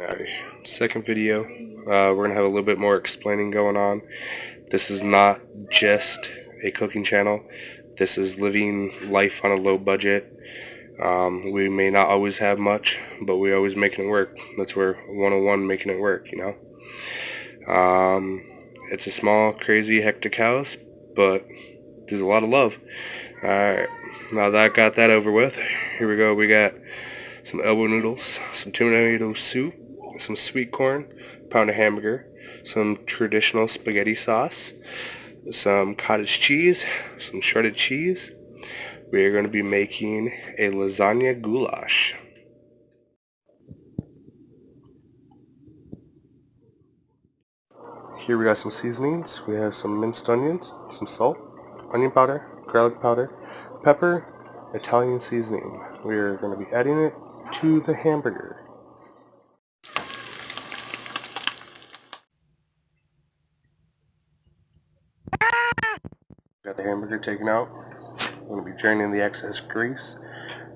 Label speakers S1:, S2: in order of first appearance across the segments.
S1: Alright, second video. We're going to have a little bit more explaining going on. This is not just a cooking channel. This is living life on a low budget. We may not always have much, but we're always making it work. That's where 101 making it work, you know. It's a small, crazy, hectic house, but there's a lot of love. Alright, now that I got that over with, here we go. We got some elbow noodles, some tomato soup, some sweet corn, pound of hamburger, some traditional spaghetti sauce, some cottage cheese, some shredded cheese. We are going to be making a lasagna goulash. Here we got some seasonings. We have some minced onions, some salt, onion powder, garlic powder, pepper, Italian seasoning. We are going to be adding it to the hamburger. Got the hamburger taken out. We're going to be draining the excess grease.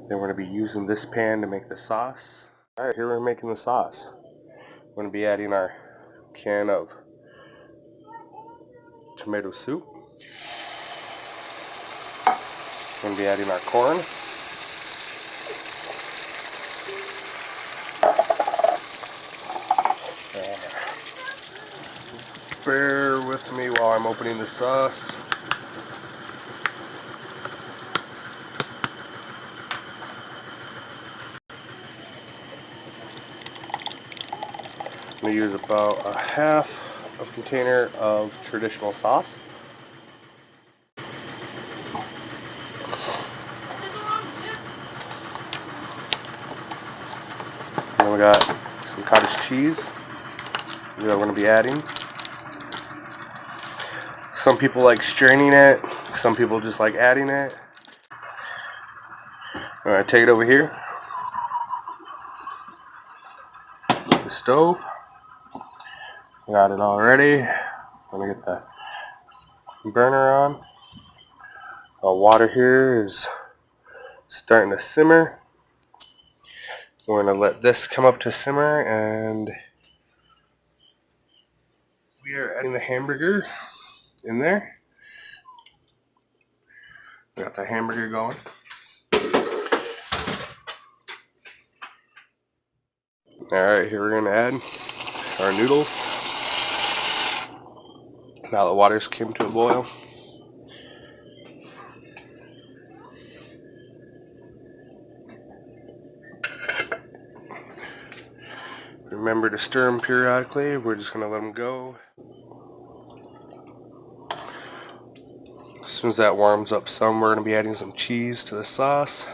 S1: Then we're going to be using this pan to make the sauce. Alright, here we're making the sauce. We're going to be adding our can of tomato soup. We're going to be adding our corn. Bear with me while I'm opening the sauce. I'm going to use about a half of a container of traditional sauce. And we got some cottage cheese that we're going to be adding. Some people like straining it, some people just like adding it. I'm going to take it over here. The stove. Got it all ready. I'm going to get the burner on. The water here is starting to simmer. We're going to let this come up to simmer, and we are adding the hamburger in there. Got the hamburger going. Alright, here we're going to add our noodles. Now the water's came to a boil. Remember to stir them periodically. We're just going to let them go. As soon as that warms up some, we're going to be adding some cheese to the sauce.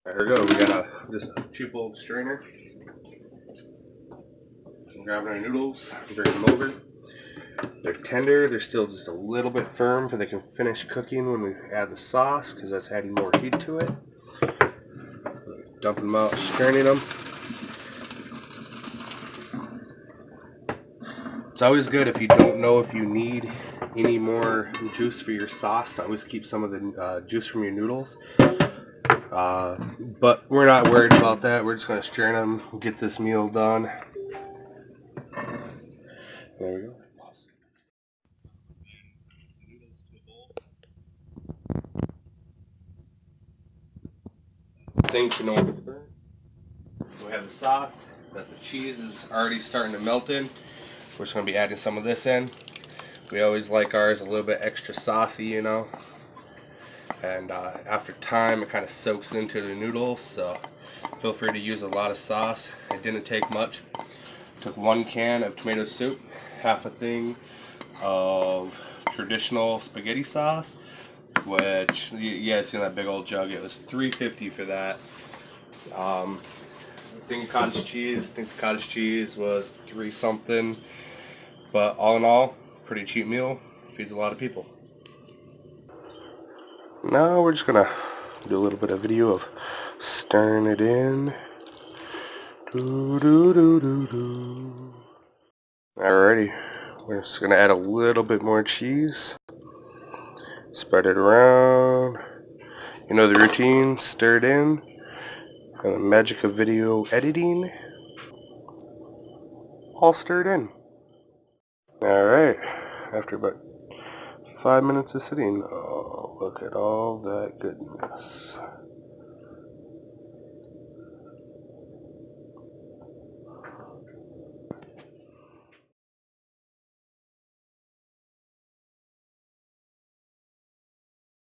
S1: There we go. We got just a cheap old strainer. I'm grabbing our noodles, bring them over. They're tender. They're still just a little bit firm, so they can finish cooking when we add the sauce, because that's adding more heat to it. Dumping them out, straining them. It's always good if you don't know if you need any more juice for your sauce to always keep some of the juice from your noodles. But we're not worried about that. We're just going to strain them, get this meal done. There we go. Things you know what to burn. We have the sauce that the cheese is already starting to melt in. We're just going to be adding some of this in. We always like ours a little bit extra saucy, you know. And after time it kind of soaks into the noodles, so feel free to use a lot of sauce. It didn't take much. Took 1 can of tomato soup, half a thing of traditional spaghetti sauce, which you guys see in that big old jug. It was $3.50 for that. Thing of cottage cheese. I think the cottage cheese was 3 something, but all in all, pretty cheap meal. Feeds a lot of people. Now we're just gonna do a little bit of video of stirring it in. Do, do, do, do, do. Alrighty, we're just gonna add a little bit more cheese. Spread it around. You know the routine, stir it in. And the magic of video editing. All stirred in. Alright, after about 5 minutes of sitting, oh, look at all that goodness.